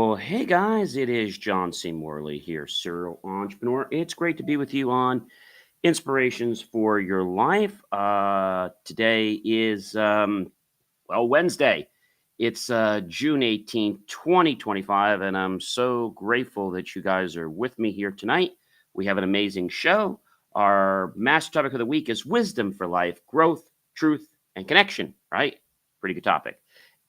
Well, hey guys, it is John C. Morley here, serial entrepreneur. It's great to be with you on Inspirations for Your Life. Today is, Wednesday. It's June 18th, 2025, and I'm so grateful that you guys are with me here tonight. We have an amazing show. Our master topic of the week is wisdom for life, growth, truth, and connection, right? Pretty good topic.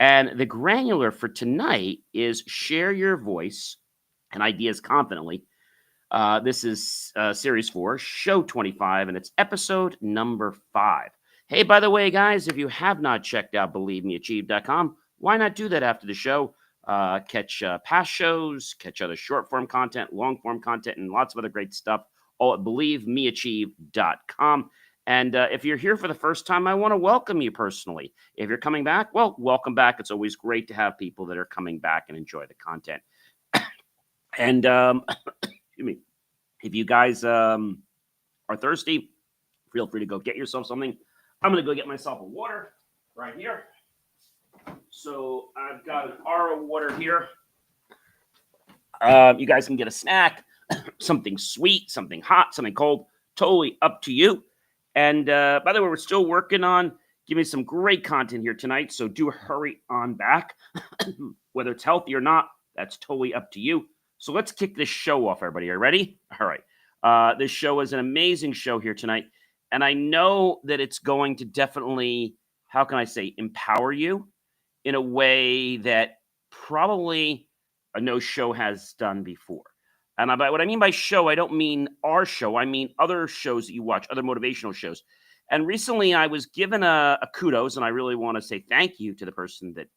And the granular for tonight is share your voice and ideas confidently. This is series 4, show 25, and it's episode number 5. Hey, by the way, guys, if you have not checked out believemeachieve.com, why not do that after the show? Catch past shows, catch other short form content, long form content, and lots of other great stuff, all at believemeachieve.com. And if you're here for the first time, I want to welcome you personally. If you're coming back, well, welcome back. It's always great to have people that are coming back and enjoy the content. And excuse me, if you guys are thirsty, feel free to go get yourself something. I'm going to go get myself a water right here. So I've got an RO water here. You guys can get a snack, something sweet, something hot, something cold, totally up to you. And by the way, we're still working on giving some great content here tonight, so do hurry on back. Whether it's healthy or not, that's totally up to you. So let's kick this show off, everybody. Are you ready? All right. This show is an amazing show here tonight, and I know that it's going to definitely, how can I say, empower you in a way that probably no show has done before. And by what I mean by show, I don't mean our show. I mean other shows that you watch, other motivational shows. And recently, I was given a kudos, and I really want to say thank you to the person that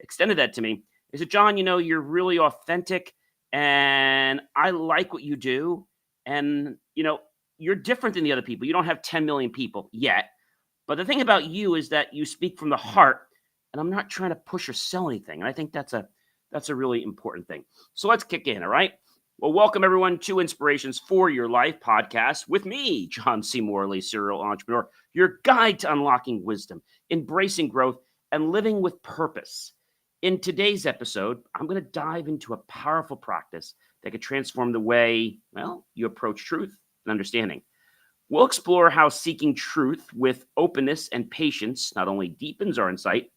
extended that to me. They said, John, you're really authentic, and I like what you do. And, you're different than the other people. You don't have 10 million people yet. But the thing about you is that you speak from the heart, and I'm not trying to push or sell anything. And I think that's a really important thing. So let's kick in, all right? Well, welcome everyone to Inspirations for Your Life podcast with me, John C. Morley, serial entrepreneur, your guide to unlocking wisdom, embracing growth, and living with purpose. In today's episode, I'm going to dive into a powerful practice that could transform the way, you approach truth and understanding. We'll explore how seeking truth with openness and patience not only deepens our insight,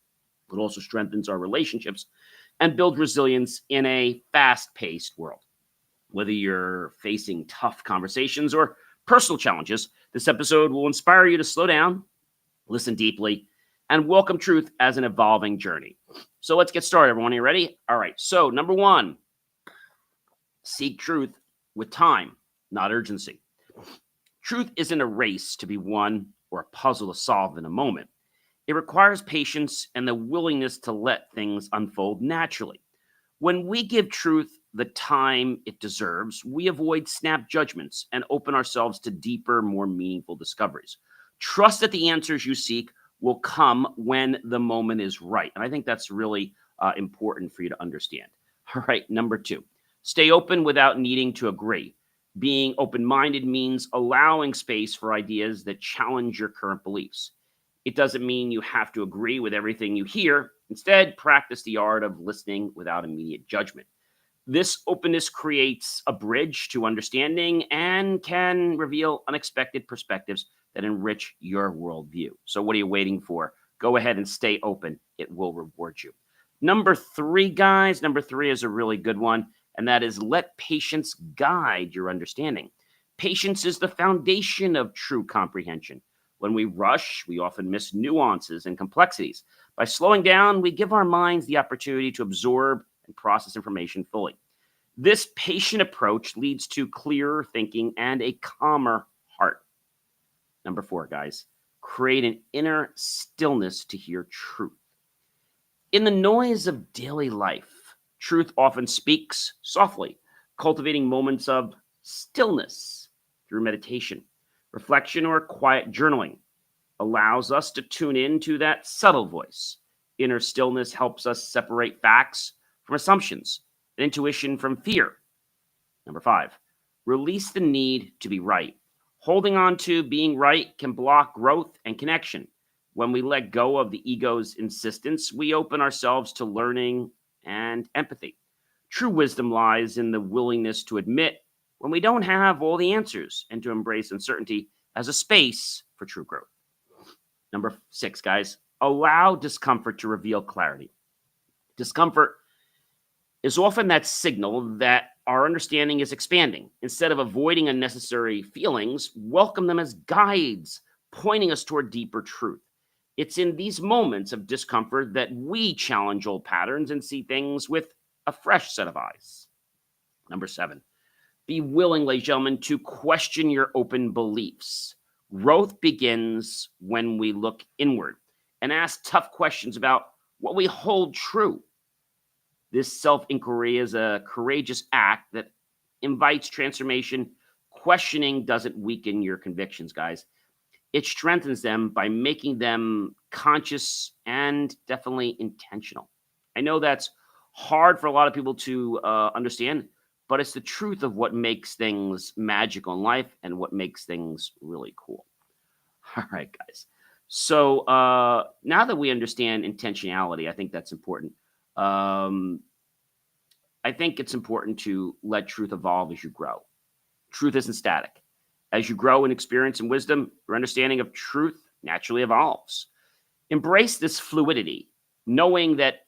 but also strengthens our relationships and builds resilience in a fast-paced world. Whether you're facing tough conversations or personal challenges, this episode will inspire you to slow down, listen deeply, and welcome truth as an evolving journey. So let's get started, everyone. Are you ready? All right. So number 1, seek truth with time, not urgency. Truth isn't a race to be won or a puzzle to solve in a moment. It requires patience and the willingness to let things unfold naturally. When we give truth the time it deserves, we avoid snap judgments and open ourselves to deeper, more meaningful discoveries. Trust that the answers you seek will come when the moment is right. And I think that's really important for you to understand. All right, number 2, stay open without needing to agree. Being open-minded means allowing space for ideas that challenge your current beliefs. It doesn't mean you have to agree with everything you hear. Instead, practice the art of listening without immediate judgment. This openness creates a bridge to understanding and can reveal unexpected perspectives that enrich your worldview. So what are you waiting for? Go ahead and stay open. It will reward you. Number 3, guys. Number 3 is a really good one, and that is let patience guide your understanding. Patience is the foundation of true comprehension. When we rush, we often miss nuances and complexities. By slowing down, we give our minds the opportunity to absorb and process information fully. This patient approach leads to clearer thinking and a calmer heart. Number 4, guys, create an inner stillness to hear truth. In the noise of daily life, truth often speaks softly, cultivating moments of stillness through meditation, reflection, or quiet journaling allows us to tune in to that subtle voice. Inner stillness helps us separate facts from assumptions and intuition from fear. Number 5, release the need to be right. Holding on to being right can block growth and connection. When we let go of the ego's insistence, we open ourselves to learning and empathy. True wisdom lies in the willingness to admit when we don't have all the answers and to embrace uncertainty as a space for true growth. Number 6, guys, allow discomfort to reveal clarity. Discomfort is often that signal that our understanding is expanding. Instead of avoiding unnecessary feelings, welcome them as guides, pointing us toward deeper truth. It's in these moments of discomfort that we challenge old patterns and see things with a fresh set of eyes. Number 7, be willing, ladies and gentlemen, to question your open beliefs. Growth begins when we look inward and ask tough questions about what we hold true. This self-inquiry is a courageous act that invites transformation. Questioning doesn't weaken your convictions, guys. It strengthens them by making them conscious and definitely intentional. I know that's hard for a lot of people to understand, but it's the truth of what makes things magical in life and what makes things really cool. All right, guys. So now that we understand intentionality, I think that's important. I think it's important to let truth evolve as you grow. Truth isn't static. As you grow in experience and wisdom, your understanding of truth naturally evolves. Embrace this fluidity, knowing that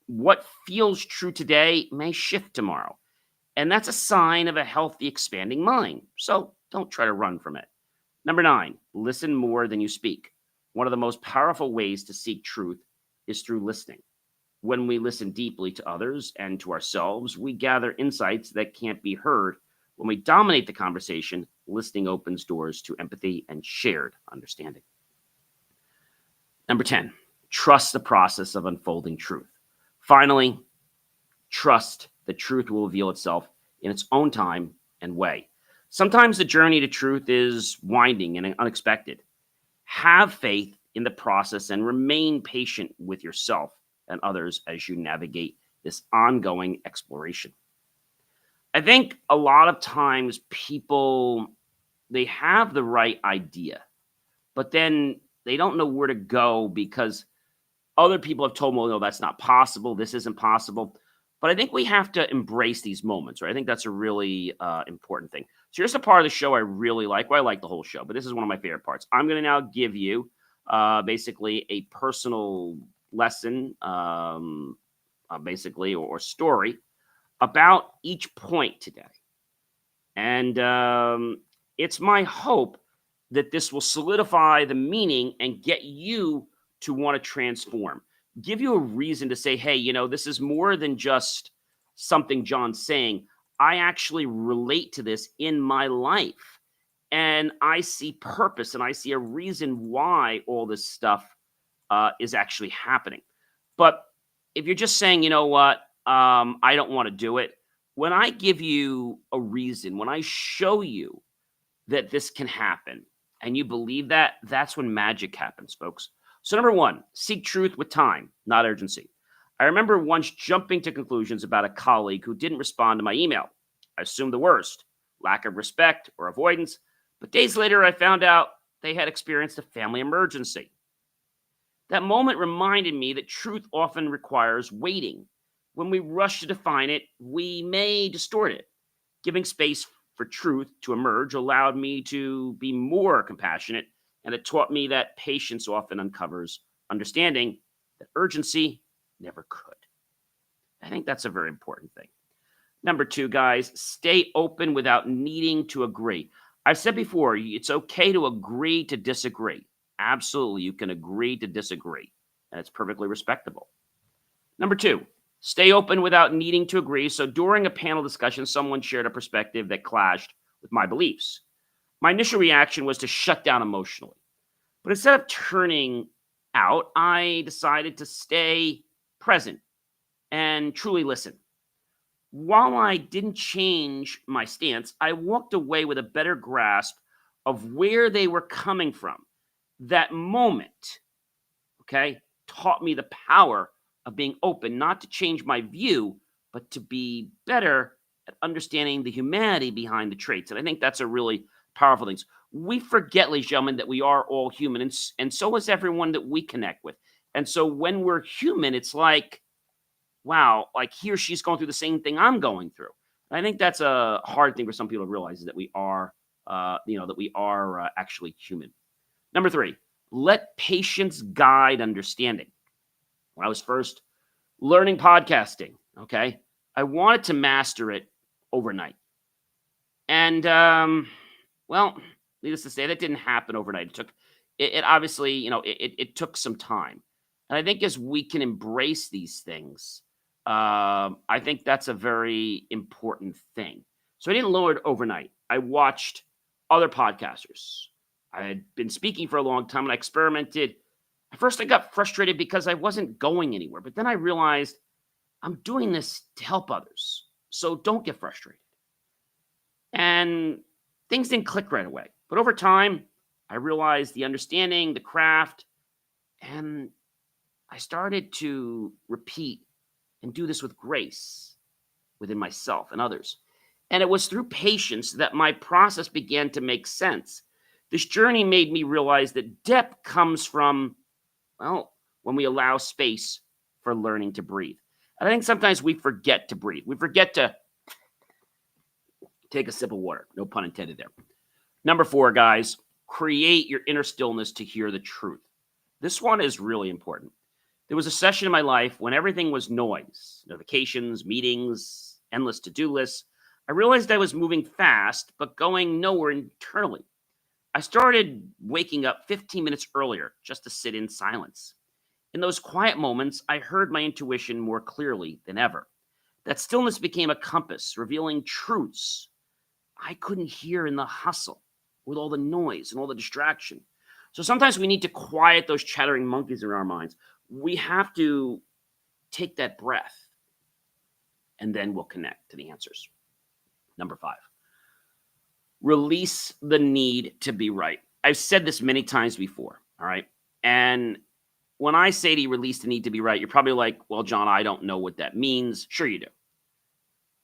what feels true today may shift tomorrow. And that's a sign of a healthy, expanding mind. So don't try to run from it. Number 9, listen more than you speak. One of the most powerful ways to seek truth is through listening. When we listen deeply to others and to ourselves, we gather insights that can't be heard. When we dominate the conversation, listening opens doors to empathy and shared understanding. Number 10, trust the process of unfolding truth. Finally, trust that truth will reveal itself in its own time and way. Sometimes the journey to truth is winding and unexpected. Have faith in the process and remain patient with yourself and others as you navigate this ongoing exploration. I think a lot of times people, they have the right idea, but then they don't know where to go because other people have told them, well, no, that's not possible. This isn't possible. But I think we have to embrace these moments, right? I think that's a really important thing. So here's a part of the show I really like. Well, I like the whole show, but this is one of my favorite parts. I'm going to now give you basically a personal lesson, basically, or story about each point today. And it's my hope that this will solidify the meaning and get you to want to transform. Give you a reason to say, hey, this is more than just something John's saying. I actually relate to this in my life. And I see purpose and I see a reason why all this stuff is actually happening. But if you're just saying, I don't want to do it, when I give you a reason, when I show you that this can happen and you believe that, that's when magic happens, folks. So number 1, seek truth with time, not urgency. I remember once jumping to conclusions about a colleague who didn't respond to my email. I assumed the worst, lack of respect or avoidance. But days later, I found out they had experienced a family emergency. That moment reminded me that truth often requires waiting. When we rush to define it, we may distort it. Giving space for truth to emerge allowed me to be more compassionate, and it taught me that patience often uncovers understanding that urgency never could. I think that's a very important thing. Number 2, guys, stay open without needing to agree. I've said before, it's okay to agree to disagree. Absolutely, you can agree to disagree, and it's perfectly respectable. Number 2, stay open without needing to agree. So during a panel discussion, someone shared a perspective that clashed with my beliefs. My initial reaction was to shut down emotionally. But instead of turning out, I decided to stay present and truly listen. While I didn't change my stance, I walked away with a better grasp of where they were coming from. That moment, taught me the power of being open, not to change my view, but to be better at understanding the humanity behind the traits. And I think that's a really powerful thing. We forget, ladies and gentlemen, that we are all human, and so is everyone that we connect with. And so when we're human, it's like wow, like he or she's going through the same thing I'm going through. And I think that's a hard thing for some people to realize is that we are, actually human. Number three, let patience guide understanding. When I was first learning podcasting, okay, I wanted to master it overnight. And well, needless to say, that didn't happen overnight. It obviously, it took some time. And I think as we can embrace these things, I think that's a very important thing. So I didn't learn it overnight. I watched other podcasters. I had been speaking for a long time and I experimented. At first, I got frustrated because I wasn't going anywhere. But then I realized I'm doing this to help others. So don't get frustrated. And things didn't click right away. But over time, I realized the understanding, the craft, and I started to repeat and do this with grace within myself and others. And it was through patience that my process began to make sense. This journey made me realize that depth comes from, well, when we allow space for learning to breathe. And I think sometimes we forget to breathe. We forget to take a sip of water. No pun intended there. Number four, guys, create your inner stillness to hear the truth. This one is really important. There was a session in my life when everything was noise, notifications, meetings, endless to-do lists. I realized I was moving fast, but going nowhere internally. I started waking up 15 minutes earlier just to sit in silence. In those quiet moments, I heard my intuition more clearly than ever. That stillness became a compass, revealing truths I couldn't hear in the hustle with all the noise and all the distraction. So sometimes we need to quiet those chattering monkeys in our minds. We have to take that breath and then we'll connect to the answers. Number five, release the need to be right. I've said this many times before, all right? And when I say to you, release the need to be right, you're probably like, well, John, I don't know what that means. Sure you do.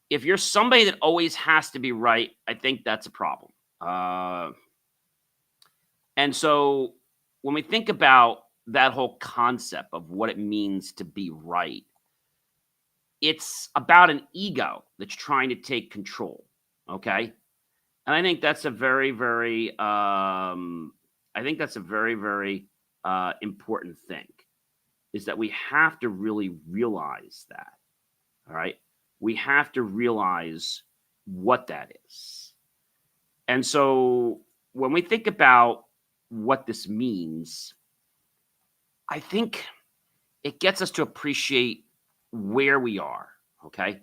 If you're somebody that always has to be right, I think that's a problem. And so when we think about that whole concept of what it means to be right, it's about an ego that's trying to take control. Okay. And I think that's a very, very, important thing is that we have to really realize that. All right. We have to realize what that is. And so when we think about what this means, I think it gets us to appreciate where we are, okay?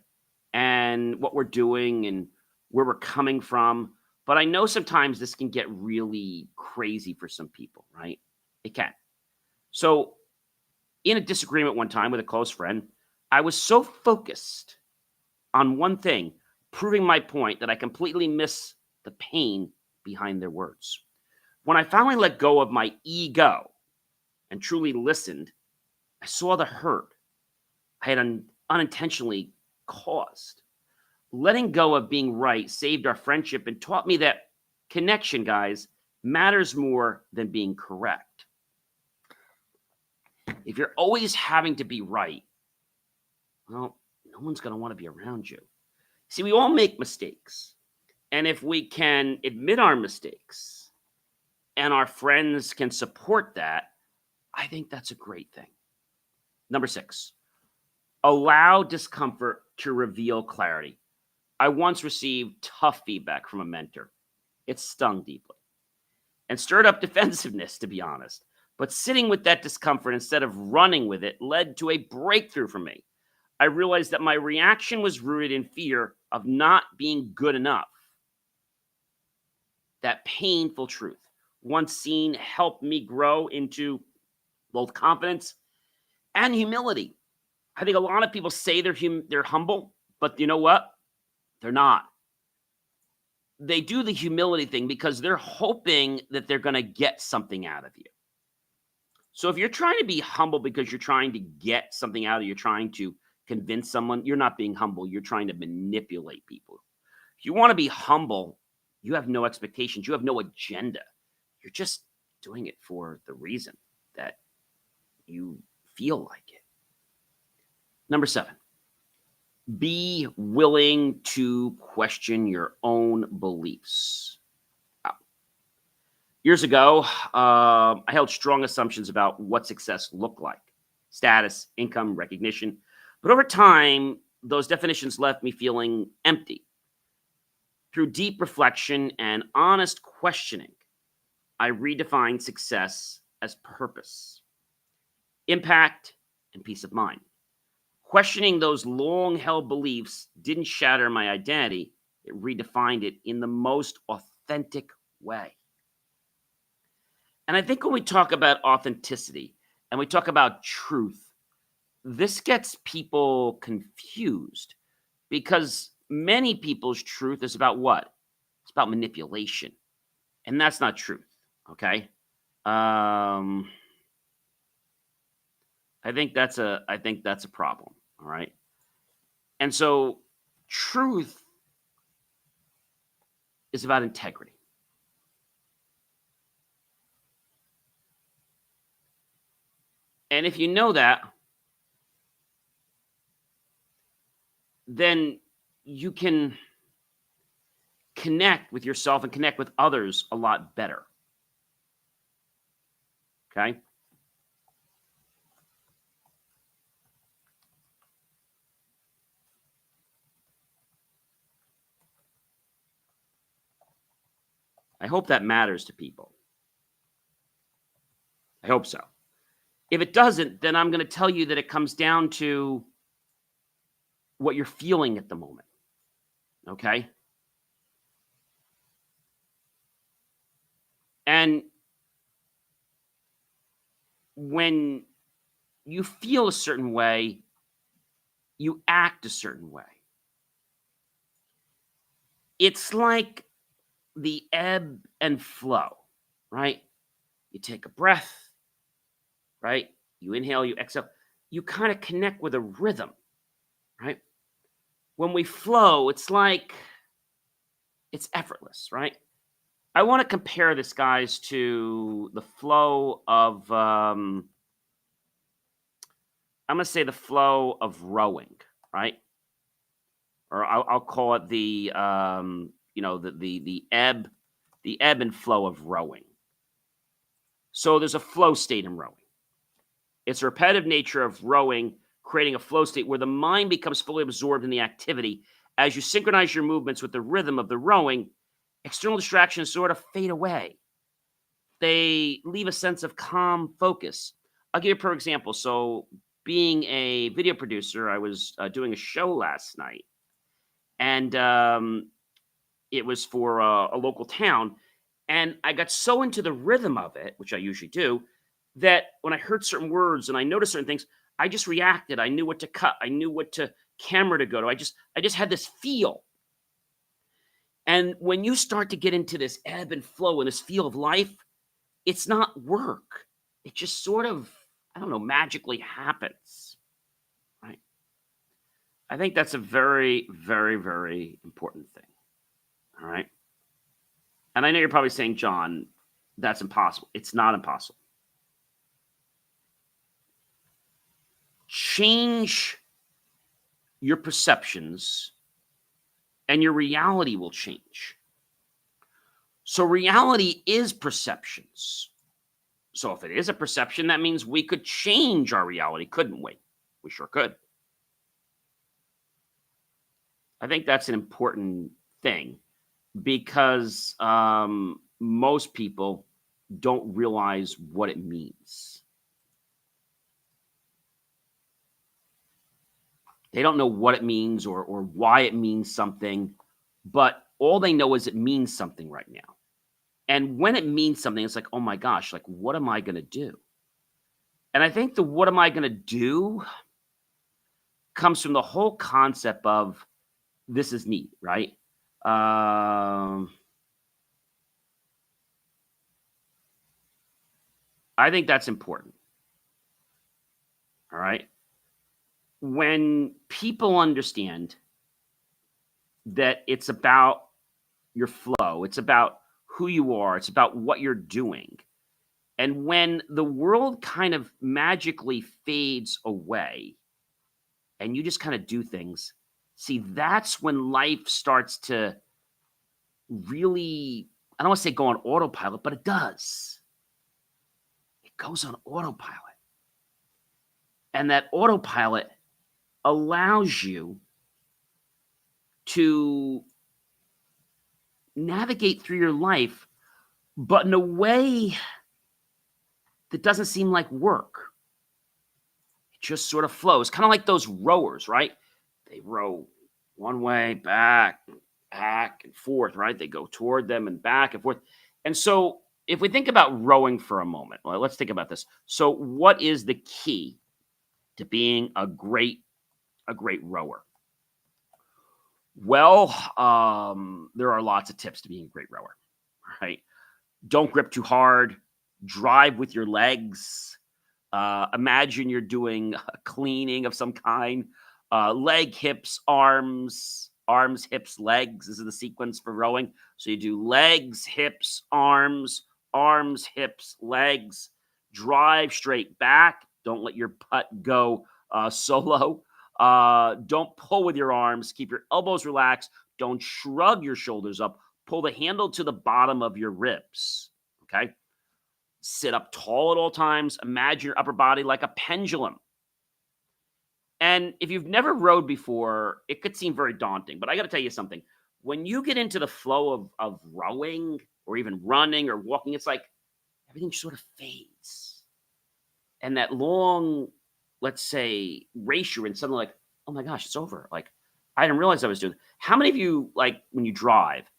And what we're doing and where we're coming from. But I know sometimes this can get really crazy for some people, right? It can. So in a disagreement one time with a close friend, I was so focused on one thing, proving my point, that I completely missed the pain behind their words. When I finally let go of my ego and truly listened, I saw the hurt I had unintentionally caused. Letting go of being right saved our friendship and taught me that connection, guys, matters more than being correct. If you're always having to be right, well, no one's going to want to be around you. See, we all make mistakes. And if we can admit our mistakes and our friends can support that, I think that's a great thing. Number six, allow discomfort to reveal clarity. I once received tough feedback from a mentor. It stung deeply and stirred up defensiveness, to be honest. But sitting with that discomfort instead of running with it led to a breakthrough for me. I realized that my reaction was rooted in fear of not being good enough. That painful truth, once seen, helped me grow into both confidence and humility. I think a lot of people say they're humble, but you know what? They're not. They do the humility thing because they're hoping that they're going to get something out of you. So if you're trying to be humble because you're trying to get something out of you, you're trying to convince someone, you're not being humble. You're trying to manipulate people. If you want to be humble, you have no expectations. You have no agenda. You're just doing it for the reason that you feel like it. Number seven, Be willing to question your own beliefs. Years ago, I held strong assumptions about what success looked like: status, income, recognition. But over time, those definitions left me feeling empty. Through deep reflection and honest questioning, I redefined success as purpose, impact, and peace of mind. Questioning those long held beliefs didn't shatter my identity, it redefined it in the most authentic way. And I think when we talk about authenticity and we talk about truth, this gets people confused because many people's truth is about what? It's about manipulation. And that's not truth. Okay. Um, I think that's a problem. All right. And so truth is about integrity. And if you know that, then you can connect with yourself and connect with others a lot better. Okay. I hope that matters to people. I hope so. If it doesn't, then I'm going to tell you that it comes down to what you're feeling at the moment. Okay. And when you feel a certain way, you act a certain way. It's like the ebb and flow, right? You take a breath, right? You inhale, you exhale. You kind of connect with a rhythm, right? When we flow, it's like it's effortless, right? I want to compare this, guys, to the flow of, I'm going to say the flow of rowing, right? Or I'll call it the ebb and flow of rowing. So there's a flow state in rowing. It's a repetitive nature of rowing, creating a flow state where the mind becomes fully absorbed in the activity. As you synchronize your movements with the rhythm of the rowing, external distractions sort of fade away. They leave a sense of calm focus. I'll give you a perfect example. So, being a video producer, I was doing a show last night, and it was for a local town. And I got so into the rhythm of it, which I usually do, that when I heard certain words and I noticed certain things, I just reacted. I knew what to cut. I knew what to camera to go to. I just had this feel. And when you start to get into this ebb and flow and this feel of life, it's not work. It just sort of, I don't know, magically happens. Right? I think that's a very, very, very important thing. All right. And I know you're probably saying, John, that's impossible. It's not impossible. Change your perceptions and your reality will change. So, reality is perceptions. So, if it is a perception, that means we could change our reality, couldn't we? We sure could. I think that's an important thing because most people don't realize what it means. They don't know what it means or why it means something, but all they know is it means something right now. And when it means something, it's like, oh my gosh, like, what am I going to do? And I think the what am I going to do comes from the whole concept of this is neat, right? I think that's important. All right. When people understand that it's about your flow, it's about who you are, it's about what you're doing. And when the world kind of magically fades away and you just kind of do things, See, that's when life starts to really, I don't want to say go on autopilot, but it does. It goes on autopilot. And that autopilot allows you to navigate through your life, but in a way that doesn't seem like work. It just sort of flows, kind of like those rowers, right? They row one way, back and forth, right? They go toward them and back and forth. And so if we think about rowing for a moment, well, let's think about this. So what is the key to being a great rower? Well, there are lots of tips to being a great rower, right? Don't grip too hard. Drive with your legs. Imagine you're doing a cleaning of some kind. Leg, hips, arms, hips, legs. This is the sequence for rowing. So you do legs, hips, arms, hips, legs. Drive straight back. Don't let your putt go solo. Don't pull with your arms. Keep your elbows relaxed. Don't shrug your shoulders up. Pull the handle to the bottom of your ribs. Okay? Sit up tall at all times. Imagine your upper body like a pendulum. And if you've never rowed before, it could seem very daunting. But I got to tell you something. When you get into the flow of rowing or even running or walking, it's like everything sort of fades. And that long, let's say, race you're in, suddenly like, oh my gosh, it's over. Like, I didn't realize I was doing. How many of you, like, when you drive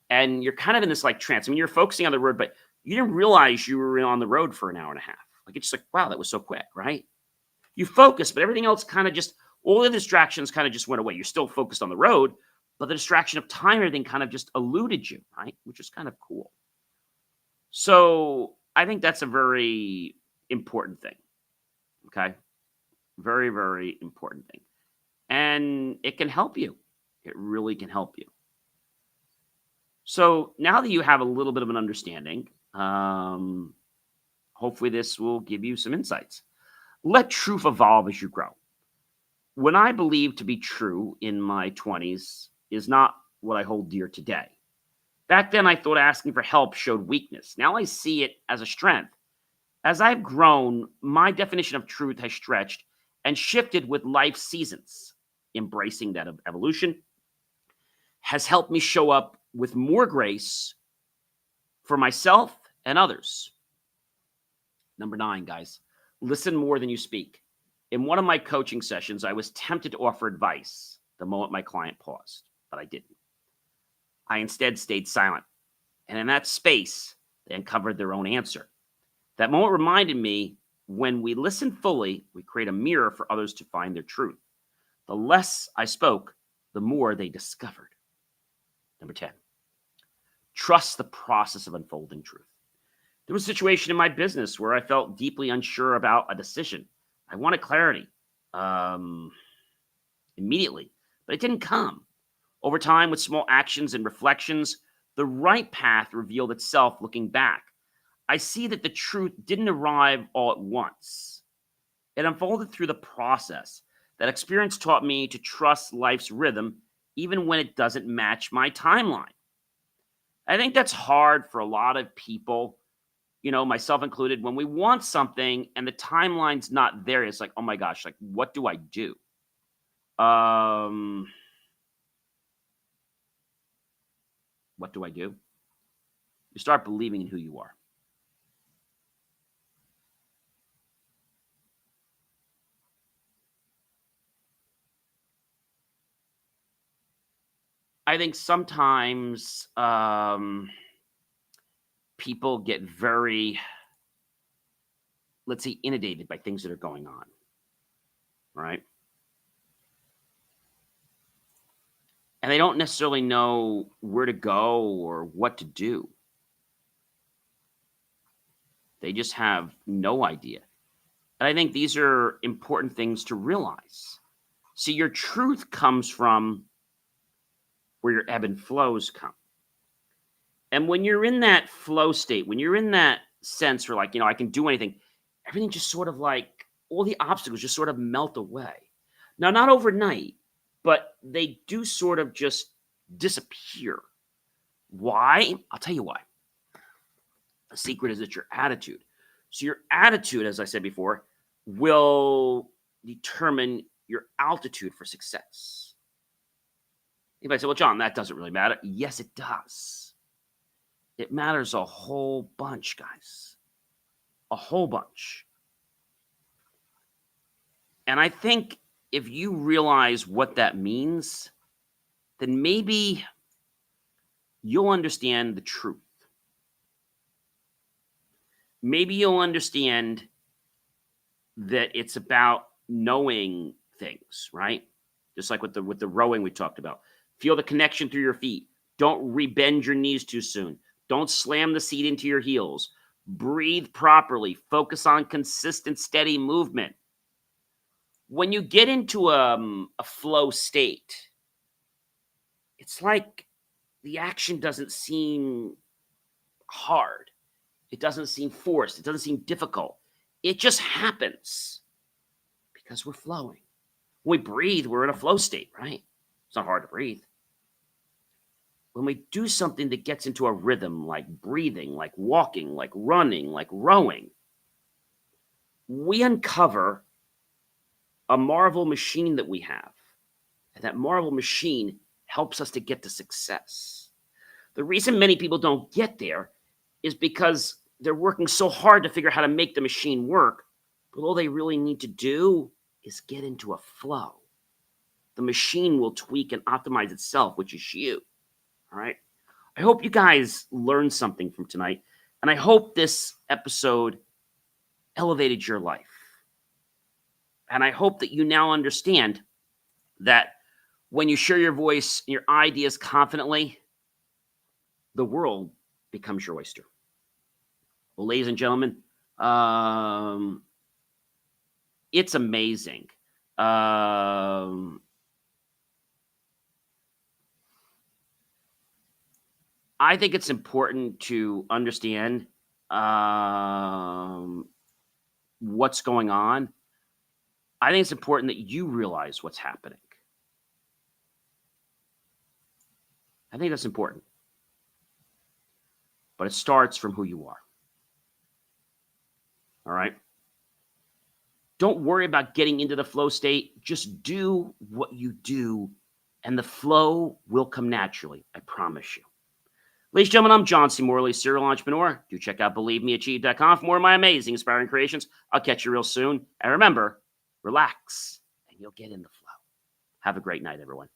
and you're kind of in this like trance, I mean, you're focusing on the road, but you didn't realize you were on the road for an hour and a half. Like, it's just like, wow, that was so quick, right? You focus, but everything else kind of just, all the distractions kind of just went away. You're still focused on the road, but the distraction of time, everything kind of just eluded you, right? Which is kind of cool. So I think that's a very important thing. Okay. Very, very important thing. And it can help you. It really can help you. So now that you have a little bit of an understanding, hopefully this will give you some insights. Let truth evolve as you grow. What I believe to be true in my 20s is not what I hold dear today. Back then, I thought asking for help showed weakness. Now I see it as a strength. As I've grown, my definition of truth has stretched and shifted with life seasons. Embracing that evolution has helped me show up with more grace for myself and others. Number 9, guys, listen more than you speak. In one of my coaching sessions, I was tempted to offer advice the moment my client paused, but I didn't. I instead stayed silent. And in that space, they uncovered their own answer. That moment reminded me, when we listen fully, we create a mirror for others to find their truth. The less I spoke, the more they discovered. Number 10, trust the process of unfolding truth. There was a situation in my business where I felt deeply unsure about a decision. I wanted clarity immediately, but it didn't come. Over time, with small actions and reflections, the right path revealed itself. Looking back, I see that the truth didn't arrive all at once. It unfolded through the process. That experience taught me to trust life's rhythm, even when it doesn't match my timeline. I think that's hard for a lot of people, myself included. When we want something and the timeline's not there, it's like, oh my gosh, like, what do I do? What do I do? You start believing in who you are. I think sometimes people get very, let's say, inundated by things that are going on, right? And they don't necessarily know where to go or what to do. They just have no idea. And I think these are important things to realize. See, your truth comes from where your ebb and flows come. And when you're in that flow state, when you're in that sense where, like, I can do anything, everything just sort of like, all the obstacles just sort of melt away. Now, not overnight, but they do sort of just disappear. Why? I'll tell you why. The secret is it's your attitude. So your attitude, as I said before, will determine your altitude for success. Anybody say, well, John, that doesn't really matter. Yes, it does. It matters a whole bunch, guys. A whole bunch. And I think if you realize what that means, then maybe you'll understand the truth. Maybe you'll understand that it's about knowing things, right? Just like with the rowing we talked about. Feel the connection through your feet. Don't rebend your knees too soon. Don't slam the seat into your heels. Breathe properly. Focus on consistent, steady movement. When you get into a flow state, it's like the action doesn't seem hard. It doesn't seem forced. It doesn't seem difficult. It just happens because we're flowing. When we breathe, we're in a flow state, right? It's not hard to breathe. When we do something that gets into a rhythm, like breathing, like walking, like running, like rowing, we uncover a marvel machine that we have. And that marvel machine helps us to get to success. The reason many people don't get there is because they're working so hard to figure out how to make the machine work, but all they really need to do is get into a flow. The machine will tweak and optimize itself, which is you. All right. I hope you guys learned something from tonight, and I hope this episode elevated your life. And I hope that you now understand that when you share your voice and your ideas confidently, the world becomes your oyster. Well, ladies and gentlemen, it's amazing. I think it's important to understand what's going on. I think it's important that you realize what's happening. I think that's important. But it starts from who you are. All right? Don't worry about getting into the flow state. Just do what you do, and the flow will come naturally. I promise you. Ladies and gentlemen, I'm John C. Morley, serial entrepreneur. Do check out BelieveMeAchieve.com for more of my amazing, inspiring creations. I'll catch you real soon. And remember, relax, and you'll get in the flow. Have a great night, everyone.